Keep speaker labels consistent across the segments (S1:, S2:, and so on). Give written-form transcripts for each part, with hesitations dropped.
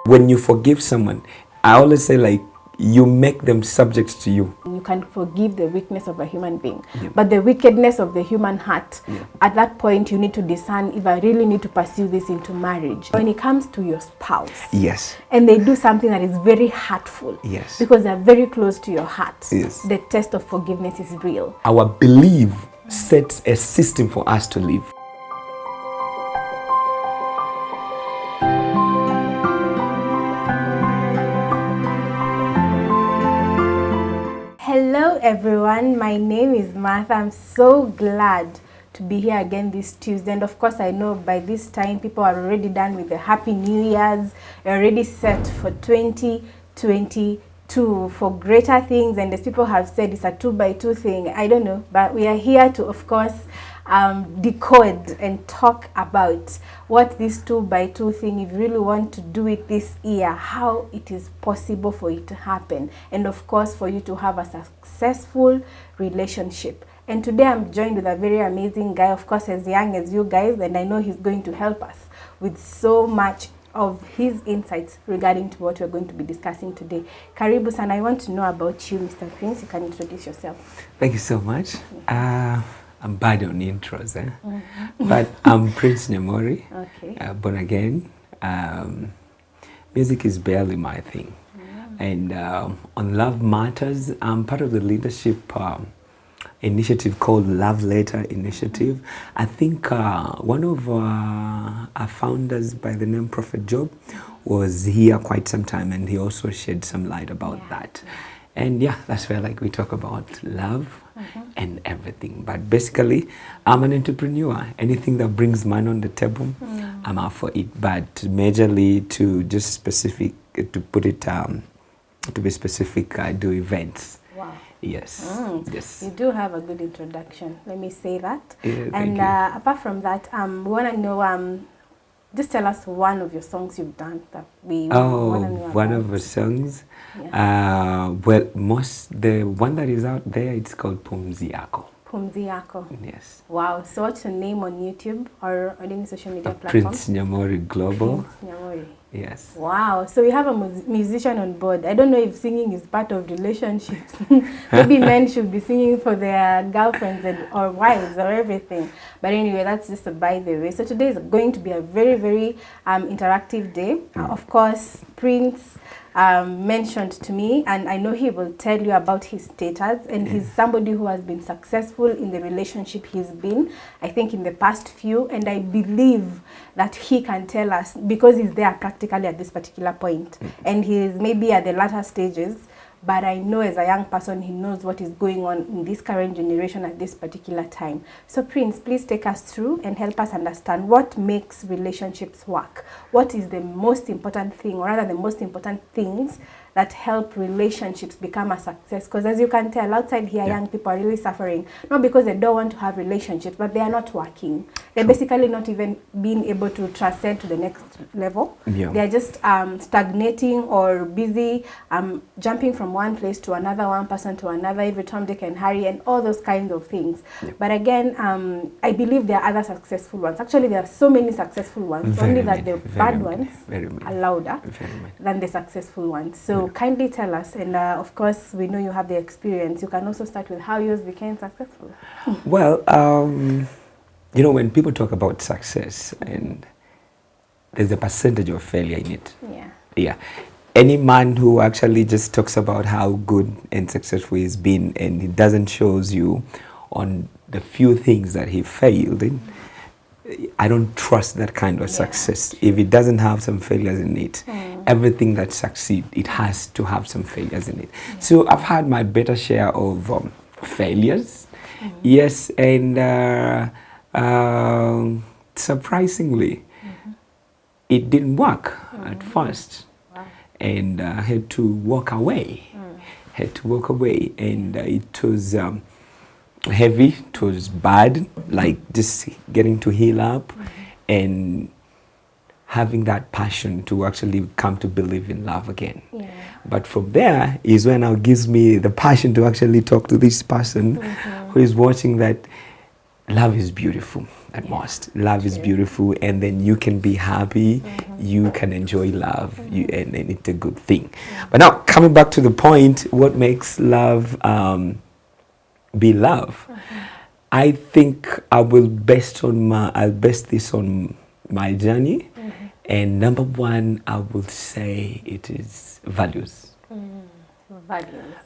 S1: When you forgive someone, I always say, like, you make them subject to you.
S2: You can forgive the weakness of a human being,
S1: Yeah.
S2: but the wickedness of the human heart,
S1: Yeah.
S2: at that point you need to discern if I really need to pursue this into marriage. When it comes to your spouse,
S1: Yes.
S2: and they do something that is very hurtful,
S1: Yes.
S2: because they're very close to your heart,
S1: Yes.
S2: the test of forgiveness is real.
S1: Our belief sets a system for us to live.
S2: Hello everyone, my name is Martha. I'm so glad to be here again this Tuesday, and of course I know by this time people are already done with the Happy New Year's, already set for 2022 for greater things, and as people have said, it's a 2x2 thing. I don't know, but we are here to, of course, decode and talk about what this 2x2 thing, if you really want to do it this year, how it is possible for it to happen, and of course for you to have a successful relationship. And today I'm joined with a very amazing guy, of course as young as you guys, and I know he's going to help us with so much of his insights regarding to what we're going to be discussing today. Karibu sana. I want to know about you, Mr. Prince. You can introduce yourself.
S1: Thank you so much. I'm bad on intros, but I'm Prince Nyamori,
S2: Okay.
S1: born again. Music is barely my thing. And on Love Matters, I'm part of the leadership initiative called Love Letter Initiative. I think one of our founders by the name Prophet Job was here quite some time, and he also shed some light about that. And yeah, that's where like we talk about love and everything. But basically, I'm an entrepreneur. Anything that brings money on the table, I'm out for it. But majorly to just specific, to put it, to be specific, I do events.
S2: Wow.
S1: Yes. Yes.
S2: You do have a good introduction. Let me say that.
S1: Yeah,
S2: and
S1: thank you.
S2: apart from that, we want to know, just tell us one of your songs you've done that we want to know about.
S1: One of the songs.
S2: Yeah.
S1: Well, the one that is out there, it's called Pumzi Yako.
S2: Pumzi Yako.
S1: Yes.
S2: Wow. So what's your name on YouTube or on any social media platform?
S1: Prince Nyamori Global.
S2: Prince Nyamori.
S1: Yes.
S2: Wow. So we have a musician on board. I don't know if singing is part of relationships. Maybe men should be singing for their girlfriends or wives or everything. But anyway, that's just a by the way. So today is going to be a very, very interactive day. Of course, Prince mentioned to me, and I know he will tell you about his status, and he's somebody who has been successful in the relationship he's been, I think, in the past few, and I believe that he can tell us, because he's there practically at this particular point, and he's maybe at the latter stages, but I know as a young person, he knows what is going on in this current generation at this particular time. So Prince, please take us through and help us understand what makes relationships work. What is the most important thing, or rather the most important things that help relationships become a success? Because as you can tell, outside here, young people are really suffering, not because they don't want to have relationships, but they are not working. They're basically not even being able to transcend to the next level. They are just stagnating or busy, jumping from one place to another, one person to another, every time they can hurry, and all those kinds of things. But again, I believe there are other successful ones. Actually, there are so many successful ones, only that the bad ones are louder than the successful ones. So kindly tell us, and of course, we know you have the experience. You can also start with how yours became successful.
S1: Well, you know, when people talk about success, and there's a percentage of failure in it. Yeah. Any man who actually just talks about how good and successful he's been, and he doesn't shows you on the few things that he failed in, I don't trust that kind of success. If it doesn't have some failures in it, everything that succeeds, it has to have some failures in it. So I've had my better share of failures. Yes, and surprisingly, it didn't work at first. And I had to walk away. And it was heavy, it was bad, like just getting to heal up and having that passion to actually come to believe in love again. But from there is when now gives me the passion to actually talk to this person who is watching, that love is beautiful at most. Love is beautiful, and then you can be happy, you can enjoy love, and it's a good thing. But now, coming back to the point, what makes love be love? I think I'll base this on my journey, and number one, I will say it is values.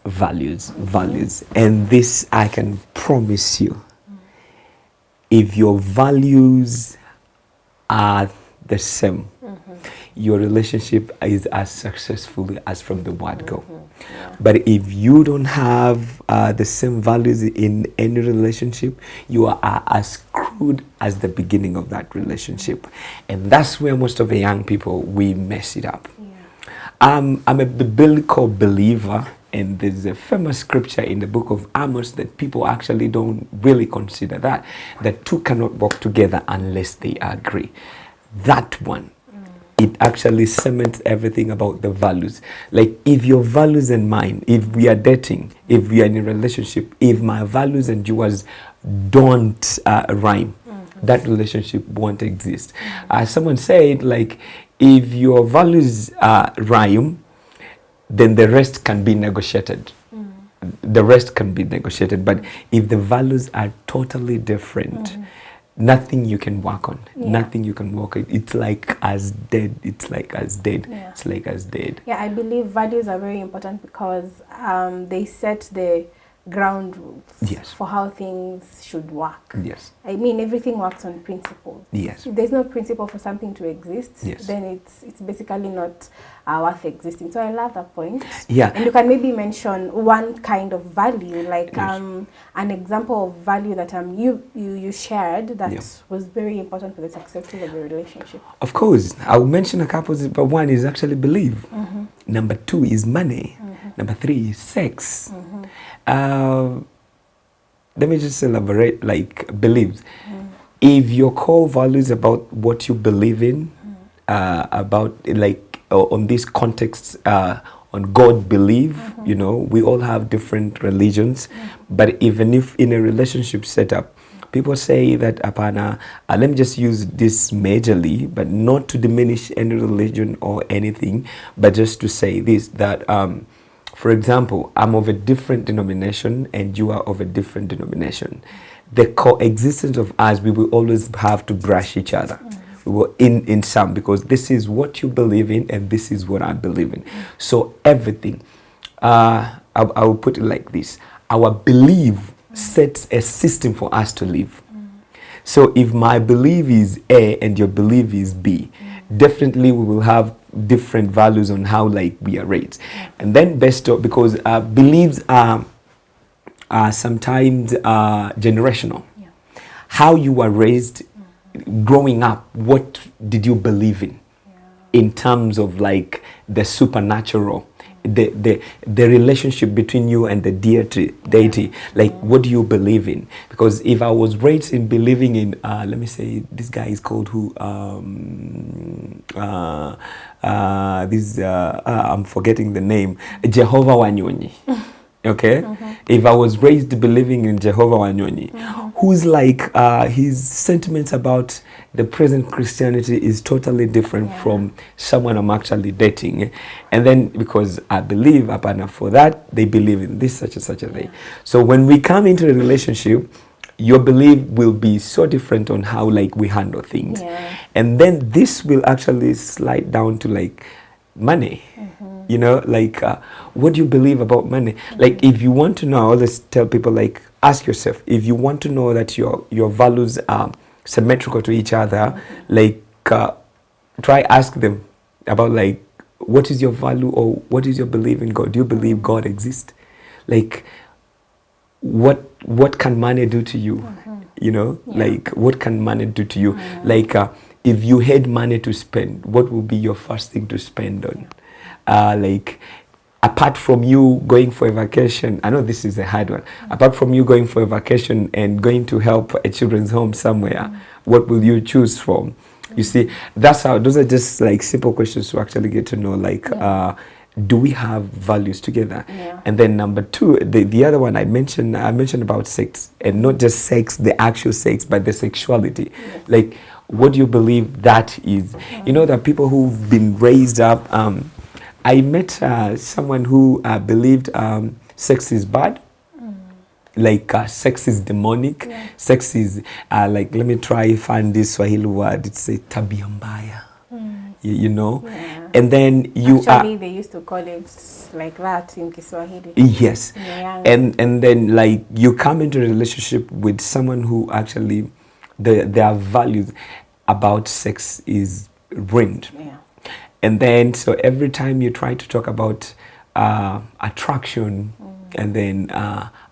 S1: Values. And this I can promise you, if your values are the same, your relationship is as successful as from the word go. But if you don't have the same values in any relationship, you are as screwed as the beginning of that relationship. And that's where most of the young people, we mess it up. I'm a biblical believer, and there's a famous scripture in the book of Amos that people actually don't really consider, that two cannot walk together unless they agree. That one, it actually cements everything about the values. Like, if your values and mine, if we are dating, if we are in a relationship, if my values and yours don't rhyme, that relationship won't exist. Someone said, like, if your values rhyme, then the rest can be negotiated. The rest can be negotiated. But if the values are totally different, nothing you can work on. Nothing you can work on. It's like as dead. It's like as dead. It's like as dead.
S2: Yeah, I believe values are very important because they set the ground rules for how things should work. I mean, everything works on principles. If there's no principle for something to exist, then it's basically not worth existing. So I love that point. And you can maybe mention one kind of value, like an example of value that you shared that was very important for the success of the relationship.
S1: Of course, I'll mention a couple, but one is actually belief. Number two is money. Number three is sex. Let me just elaborate, like, beliefs. If your core values about what you believe in, about, like, on this context, on God believe, you know, we all have different religions, but even if in a relationship setup, people say that, apana, let me just use this majorly, but not to diminish any religion or anything, but just to say this, that, for example, I'm of a different denomination and you are of a different denomination. The coexistence of us, we will always have to brush each other. We will in some, because this is what you believe in and this is what I believe in. So everything, I will put it like this. Our belief sets a system for us to live. So if my belief is A and your belief is B, definitely we will have different values on how, like, we are raised. And then because beliefs are sometimes generational. How you were raised growing up, what did you believe in terms of, like, the supernatural, the relationship between you and the deity, like, what do you believe in? Because if I was raised in believing in, let me say, this guy is called who, I'm forgetting the name, Jehovah Wanyonyi. Okay? If I was raised believing in Jehovah Wanyonyi, who's like, his sentiments about the present Christianity is totally different from someone I'm actually dating. And then, because I believe, apana, for that, they believe in this, such and such a thing. So when we come into a relationship, your belief will be so different on how, like, we handle things. And then this will actually slide down to, like, money. You know, like, what do you believe about money? Like, if you want to know, I always tell people, like, ask yourself, if you want to know that your values are symmetrical to each other, like, try ask them about, like, what is your value or what is your belief in God? Do you believe God exists? Like, what can money do to you? You know, like, what can money do to you? Like, if you had money to spend, what would be your first thing to spend on? Like, apart from you going for a vacation, I know this is a hard one, apart from you going for a vacation and going to help a children's home somewhere, what will you choose from? You see, that's how, those are just, like, simple questions to actually get to know, like, do we have values together?
S2: Yeah.
S1: And then number two, the other one I mentioned about sex, and not just sex, the actual sex, but the sexuality.
S2: Yes.
S1: Like, what do you believe that is? You know, there are people who've been raised up. I met someone who believed sex is bad. Like sex is demonic.
S2: Yeah.
S1: Sex is like, let me try find this Swahili word. It's a tabia mbaya. You know.
S2: Yeah.
S1: And then you
S2: actually they used to call it like that in Kiswahili.
S1: Yes.
S2: Yeah.
S1: And then like you come into a relationship with someone who actually their values about sex is ruined.
S2: Yeah.
S1: And then so every time you try to talk about attraction and then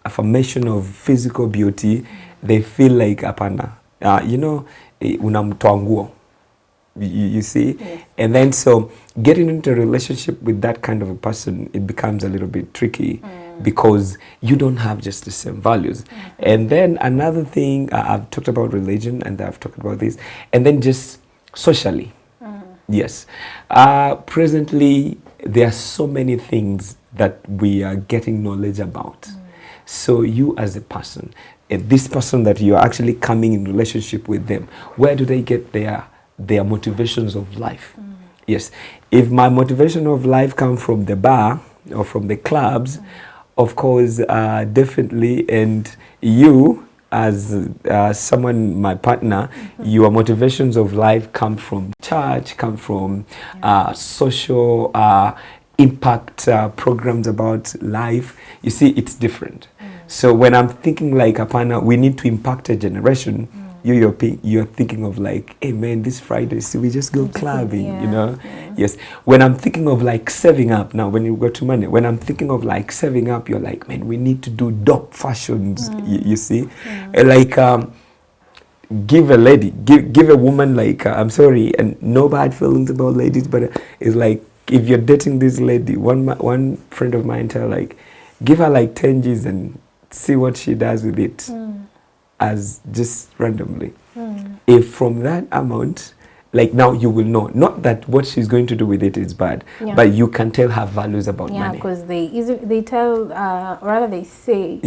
S1: affirmation of physical beauty, they feel like apana. You know, unamtoa nguo. You see?
S2: Yes.
S1: And then so getting into a relationship with that kind of a person, it becomes a little bit tricky because you don't have just the same values. And then another thing, I've talked about religion and I've talked about this, and then just socially. Yes. Presently, there are so many things that we are getting knowledge about. So you as a person, this person that you're actually coming in relationship with them, where do they get their motivations of life? Yes. If my motivation of life comes from the bar or from the clubs, of course, definitely, and you as someone, my partner, your motivations of life come from church, come from social impact programs about life. You see, it's different. So when I'm thinking like, apana, we need to impact a generation, you're thinking of like, hey man, this Friday, so we just go clubbing, you know? Yes. When I'm thinking of like saving up, now when you go to money, when I'm thinking of like saving up, you're like, man, we need to do dope fashions, you see? Like, give a lady, give a woman like, I'm sorry, and no bad feelings about ladies, but it's like, if you're dating this lady, one friend of mine tell like, give her like 10 G's and see what she does with it. As just randomly. If from that amount, like now you will know, not that what she's going to do with it is bad, but you can tell her values about money.
S2: Yeah, because they tell, or rather they say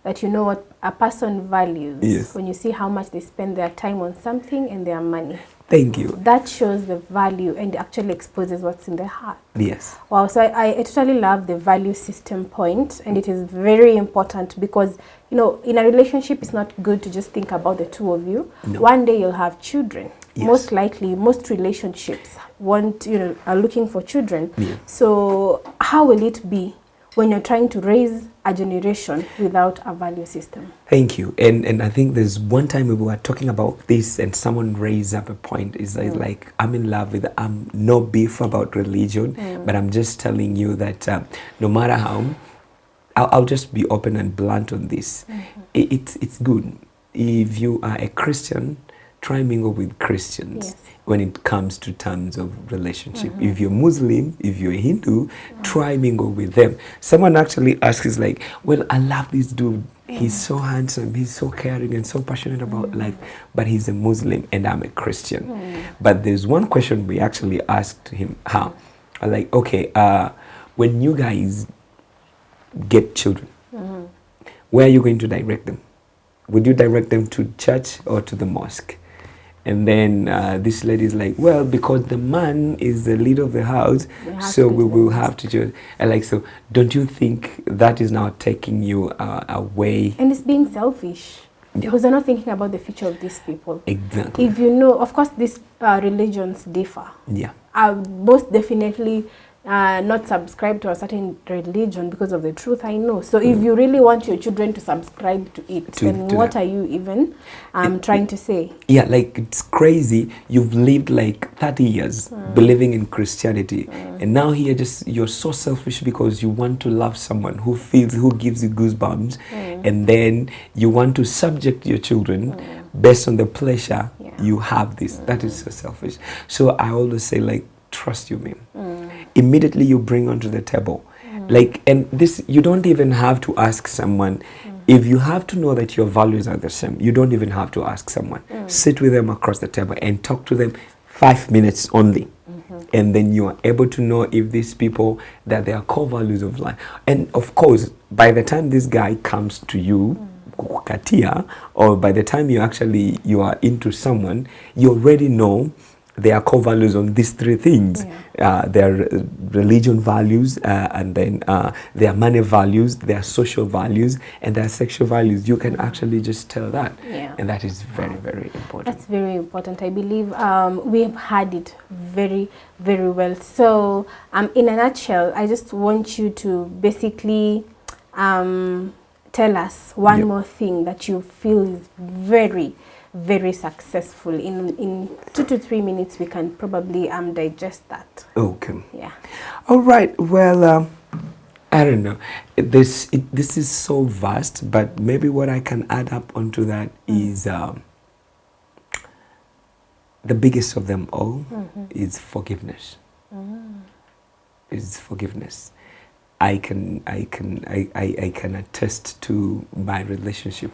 S2: that you know what a person values when you see how much they spend their time on something and their money.
S1: Thank you.
S2: That shows the value and actually exposes what's in their heart.
S1: Yes.
S2: Wow, so I totally love the value system point, and it is very important because, you know, in a relationship, it's not good to just think about the two of you.
S1: No.
S2: One day you'll have children.
S1: Yes.
S2: Most likely, most relationships are looking for children.
S1: Yeah.
S2: So how will it be when you're trying to raise a generation without a value system?
S1: Thank you. And I think there's one time we were talking about this and someone raised up a point. It's like, I'm in love with, I'm no beef about religion, but I'm just telling you that no matter how, I'll just be open and blunt on this. It's good. If you are a Christian, try mingle with Christians when it comes to terms of relationship. If you're Muslim, if you're Hindu, try mingle with them. Someone actually asks like, well, I love this dude. He's so handsome, he's so caring and so passionate about life, but he's a Muslim and I'm a Christian. But there's one question we actually asked him, how? Like, okay, when you guys get children, where are you going to direct them? Would you direct them to church or to the mosque? And then this lady is like, well, because the man is the leader of the house, so we will have to just, like, so don't you think that is now taking you away?
S2: And it's being selfish. Because they're not thinking about the future of these people.
S1: Exactly.
S2: If you know, of course, these religions differ.
S1: Yeah.
S2: Most definitely not subscribe to a certain religion because of the truth I know. So if you really want your children to subscribe to it, then what are you even trying to say? Yeah,
S1: like it's crazy. You've lived like 30 years believing in Christianity, and now here you're so selfish because you want to love someone who gives you goosebumps, and then you want to subject your children based on the pleasure you have. That is so selfish. So I always say, like, trust you, ma'am. Immediately you bring onto the table, like, and this, you don't even have to ask someone. If you have to know that your values are the same, you don't even have to ask someone. Sit with them across the table and talk to them 5 minutes only. And then you are able to know if these people, that they are core values of life. And of course, by the time this guy comes to you, Katia, or by the time you are into someone, you already know their core values on these three things. Their religion values, and then their money values, their social values, and their sexual values. You can actually just tell that. And that is very, very important.
S2: That's very important. I believe we've had it very, very well. So in a nutshell, I just want you to basically tell us one more thing that you feel is very, very successful. In 2 to 3 minutes, we can probably digest that.
S1: Okay.
S2: Yeah.
S1: All right. Well, I don't know. This is so vast, but maybe what I can add up onto that is the biggest of them all is forgiveness. Is forgiveness. I can attest to my relationship.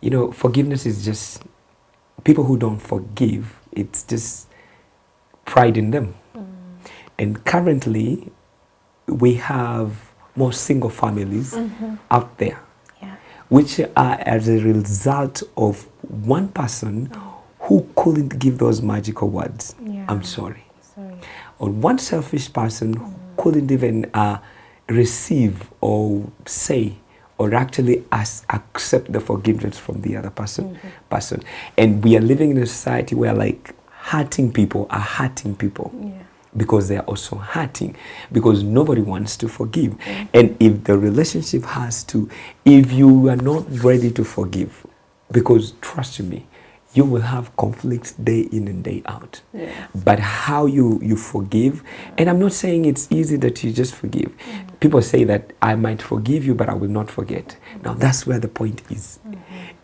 S1: You know, forgiveness is just, people who don't forgive, it's just pride in them. And currently, we have more single families out there, which are as a result of one person who couldn't give those magical words. I'm sorry. Or one selfish person who couldn't even receive or say or actually accept the forgiveness from the other person. And we are living in a society where like hurting people are hurting people. Because they are also hurting, because nobody wants to forgive. And if the relationship has to, if you are not ready to forgive, because trust me, you will have conflicts day in and day out. But how you forgive, and I'm not saying it's easy that you just forgive. People say that I might forgive you, but I will not forget. Now that's where the point is.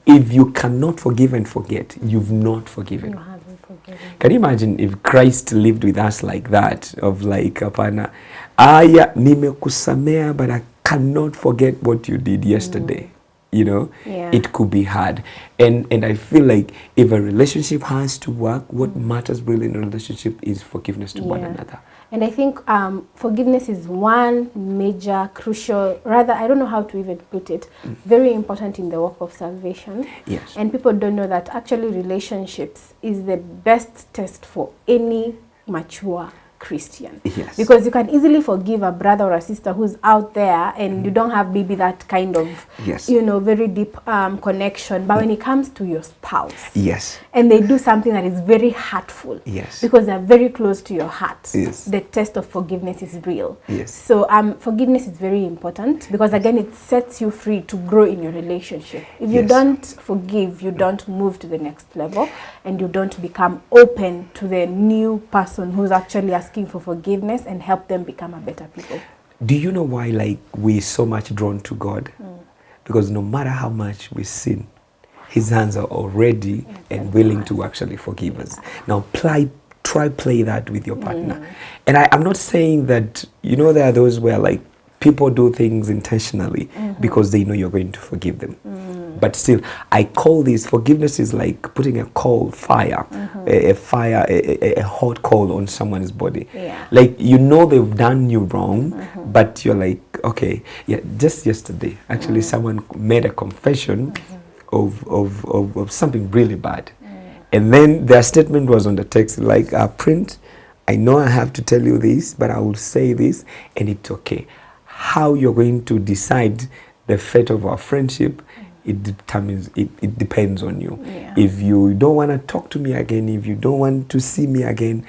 S1: If you cannot forgive and forget, you've not forgiven.
S2: You haven't forgiven.
S1: Can you imagine if Christ lived with us like that, of like, apana, aya nimekusamea, but I cannot forget what you did yesterday. You know, it could be hard. And I feel like if a relationship has to work, what matters really in a relationship is forgiveness to one another.
S2: And I think forgiveness is one major, crucial, rather, I don't know how to even put it, very important in the work of salvation. And people don't know that actually relationships is the best test for any mature Christian. Because you can easily forgive a brother or a sister who's out there and you don't have maybe that kind of, you know, very deep connection. But when it comes to your spouse, and they do something that is very hurtful, because they're very close to your heart, the test of forgiveness is real. So forgiveness is very important, because again, it sets you free to grow in your relationship. If you don't forgive, you don't move to the next level, and you don't become open to the new person who's actually asking for forgiveness and help them become a better people.
S1: Do you know why like we're so much drawn to God? Because no matter how much we sin, his hands are already and willing to actually forgive us. Now try play that with your partner. And I'm not saying that, you know, there are those where like people do things intentionally because they know you're going to forgive them. But still, I call this forgiveness is like putting a coal fire, a hot coal on someone's body. Like, you know they've done you wrong, but you're like, okay, just yesterday, actually someone made a confession of something really bad. And then their statement was on the text, like, print, I know I have to tell you this, but I will say this, and it's okay. How you're going to decide the fate of our friendship, it depends on you. If you don't want to talk to me again, if you don't want to see me again,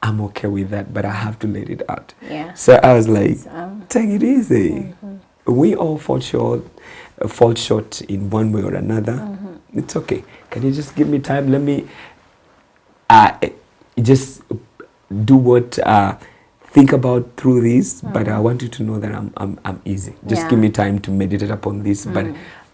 S1: I'm okay with that, but I have to let it out. So I was like, take it easy. We all fall short in one way or another. It's okay. Can you just give me time? Let me just do what think about through this, but I want you to know that I'm easy. Just give me time to meditate upon this, but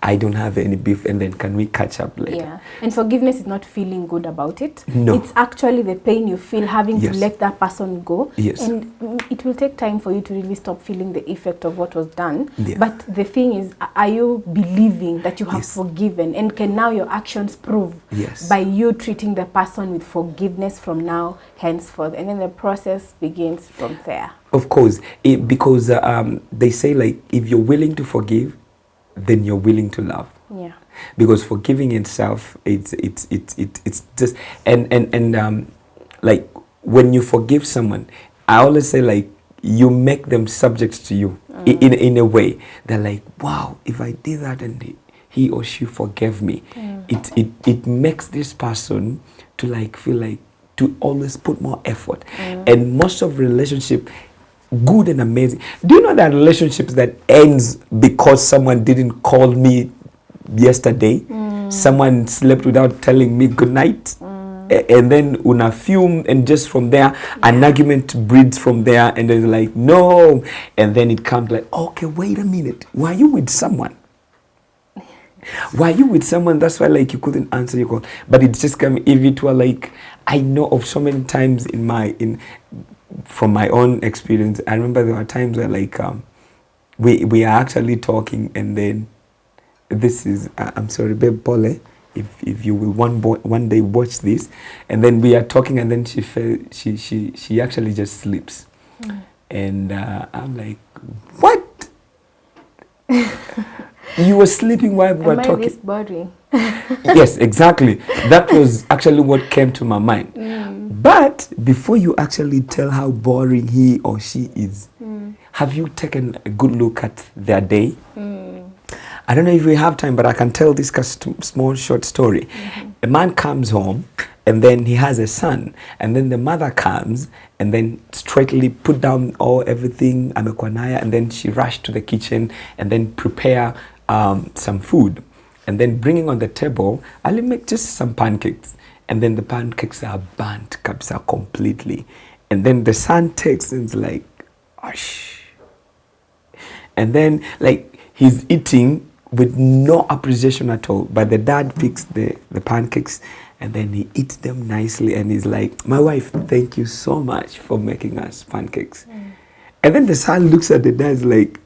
S1: I don't have any beef, and then can we catch up later?
S2: Yeah. And forgiveness is not feeling good about it.
S1: No.
S2: It's actually the pain you feel having
S1: Yes.
S2: to let that person go.
S1: Yes.
S2: And it will take time for you to really stop feeling the effect of what was done.
S1: Yeah.
S2: But the thing is, are you believing that you have
S1: Yes.
S2: forgiven? And can now your actions prove
S1: Yes.
S2: by you treating the person with forgiveness from now henceforth? And then the process begins from there.
S1: Of course, because they say, like, if you're willing to forgive, then you're willing to love.
S2: Yeah.
S1: Because forgiving itself, it's just and like when you forgive someone, I always say, like, you make them subject to you in a way. They're like, wow, if I did that and he or she forgave me, it makes this person to like feel like to always put more effort. And most of relationship, good and amazing. Do you know that relationships that ends because someone didn't call me yesterday? Someone slept without telling me good night. And then una fume, and just from there an argument breeds from there, and it's like, no, and then it comes like, okay, wait a minute, were you with someone? Why you with someone? That's why, like, you couldn't answer your call. But it's just come, if it were like, I know of so many times from my own experience, I remember there were times where, like, we are actually talking, and then this is I'm sorry, babe Pole, if you will one day watch this, and then we are talking, and then she actually just sleeps. And I'm like, what? You were sleeping while we were talking.
S2: Am I this boring?
S1: Yes, exactly. That was actually what came to my mind. But before you actually tell how boring he or she is, have you taken a good look at their day? I don't know if we have time, but I can tell this small short story. A man comes home, and then he has a son, and then the mother comes and then straightly put down everything, amekwanaya, and then she rushed to the kitchen and then prepare some food, and then bringing on the table, I'll make just some pancakes, and then the pancakes are burnt kabisa completely, and then the son takes and is like, "Ash," and then, like, he's eating with no appreciation at all, but the dad picks the pancakes, and then he eats them nicely, and he's like, "My wife, thank you so much for making us pancakes." And then the son looks at the dad like,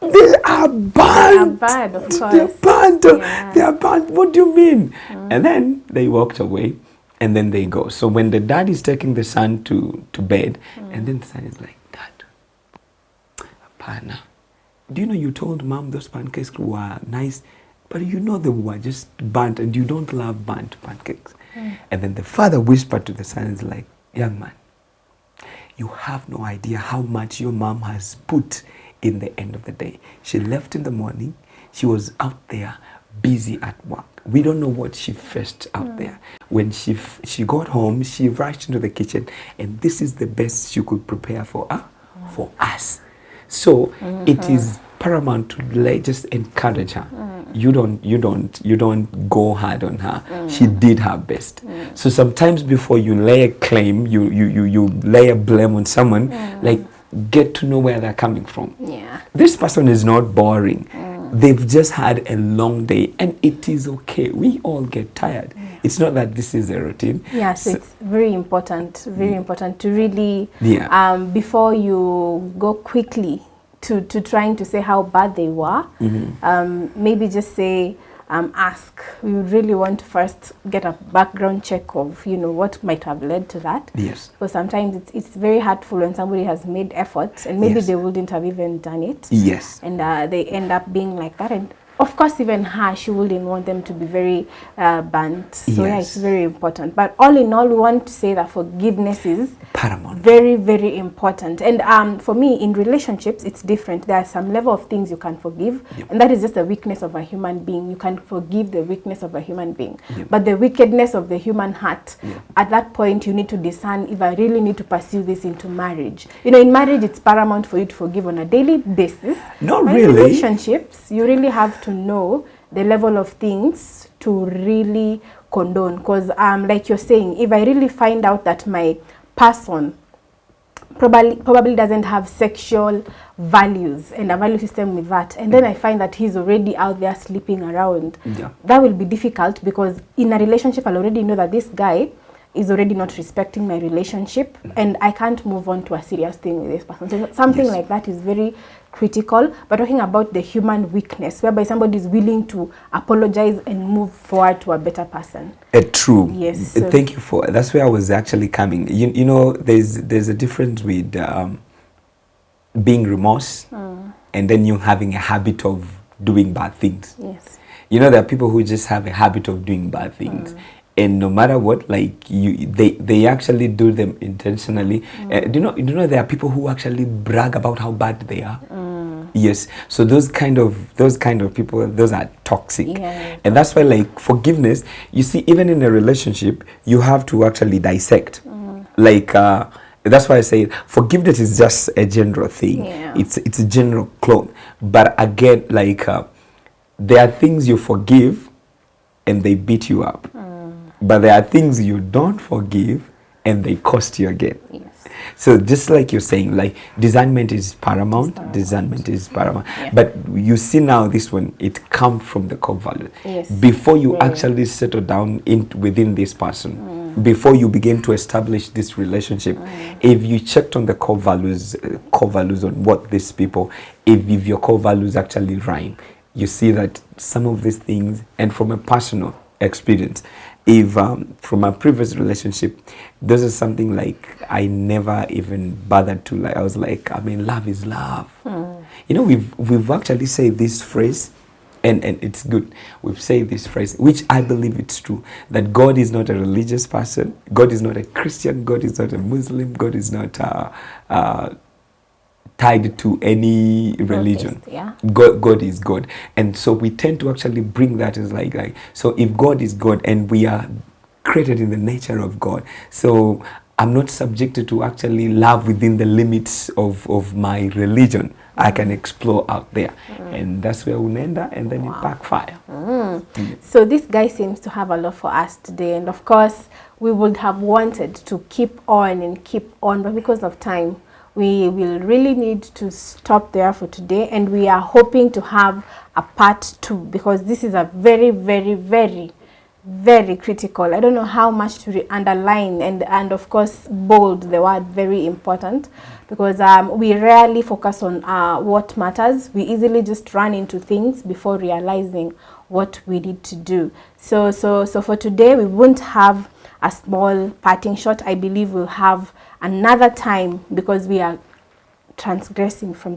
S1: "They are burnt.
S2: They are bad, of course.
S1: They're burnt.
S2: Yeah.
S1: They are burnt. What do you mean?" And then they walked away, and then they go. So when the dad is taking the son to bed, and then the son is like, "Dad, apana, do you know you told mom those pancakes were nice, but you know they were just burnt, and you don't love burnt pancakes." And then the father whispered to the son, is like, "Young man, you have no idea how much your mom has put in the end of the day. She left in the morning. She was out there busy at work. We don't know what she faced out there. When she got home, she rushed into the kitchen, and this is the best she could prepare for us." So it is paramount to just encourage her. You don't go hard on her. She did her best. So sometimes before you lay a claim, you lay a blame on someone, like, get to know where they're coming from.
S2: Yeah.
S1: This person is not boring. They've just had a long day, and it is okay. We all get tired. It's not that this is a routine.
S2: Yes, so it's very important to really, before you go quickly to trying to say how bad they were, maybe just say, ask. We would really want to first get a background check of, what might have led to that.
S1: Yes.
S2: Because sometimes it's very hurtful when somebody has made efforts and maybe they wouldn't have even done it.
S1: Yes.
S2: And they end up being like that. And of course, even her, she wouldn't want them to be very burnt. So yeah, it's very important. But all in all, we want to say that forgiveness is
S1: paramount.
S2: Very, very important. And for me, in relationships, it's different. There are some level of things you can forgive, and that is just the weakness of a human being. You can forgive the weakness of a human being. But the wickedness of the human heart, at that point, you need to discern if I really need to pursue this into marriage. In marriage, it's paramount for you to forgive on a daily basis.
S1: Not
S2: but
S1: really.
S2: In relationships, you really have to know the level of things to really condone. Because like you're saying, if I really find out that my person probably doesn't have sexual values and a value system with that, and then I find that he's already out there sleeping around, that will be difficult, because in a relationship I'll already know that this guy is already not respecting my relationship, and I can't move on to a serious thing with this person. So something like that is very critical. But talking about the human weakness, whereby somebody is willing to apologize and move forward to a better person.
S1: True.
S2: Yes.
S1: Thank you for that's where I was actually coming. You know, there's a difference with being remorse and then you having a habit of doing bad things.
S2: Yes.
S1: You know, there are people who just have a habit of doing bad things. And no matter what, like they actually do them intentionally. Do you know there are people who actually brag about how bad they are. Yes, so those kind of people, those are toxic. And that's why, like, forgiveness, you see, even in a relationship, you have to actually dissect. Like that's why I say forgiveness is just a general thing. It's a general cloth. But again, like there are things you forgive and they beat you up. But there are things you don't forgive and they cost you again. Yes. So just like you're saying, like discernment is paramount. Discernment is paramount. But you see now this one, it comes from the core value. Yes. Before you actually settle down within this person, before you begin to establish this relationship, if you checked on the core values on what these people, if your core values actually rhyme, you see that some of these things, and from a personal experience, if from a previous relationship, this is something like I never even bothered to, like, I was like, I mean, love is love. You know, we've actually said this phrase, and it's good. We've said this phrase, which I believe it's true, that God is not a religious person. God is not a Christian. God is not a Muslim. God is not tied to any religion. God is God. And so we tend to actually bring that as like so if God is God and we are created in the nature of God, so I'm not subjected to actually love within the limits of my religion. I can explore out there. And that's where we end up, and then it backfire.
S2: So this guy seems to have a lot for us today, and of course we would have wanted to keep on, but because of time we will really need to stop there for today, and we are hoping to have a part 2, because this is a very, very, very, very critical. I don't know how much to underline and of course bold the word very important, because we rarely focus on what matters. We easily just run into things before realizing what we need to do. So for today we won't have a small parting shot. I believe we'll have another time, because we are transgressing from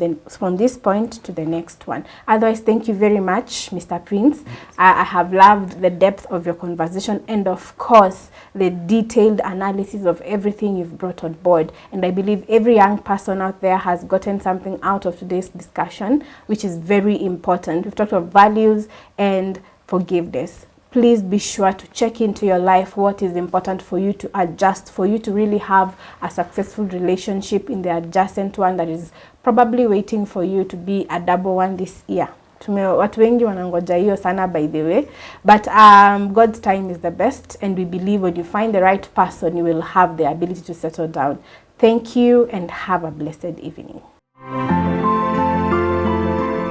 S2: this point to the next one. Otherwise, thank you very much, Mr. Prince. I have loved the depth of your conversation, and of course the detailed analysis of everything you've brought on board. And I believe every young person out there has gotten something out of today's discussion, which is very important. We've talked about values and forgiveness. Please be sure to check into your life what is important for you to adjust, for you to really have a successful relationship in the adjacent one that is probably waiting for you to be a double one this year. Watu wengi wanangoja hiyo sana, by the way, but God's time is the best, and we believe when you find the right person, you will have the ability to settle down. Thank you and have a blessed evening.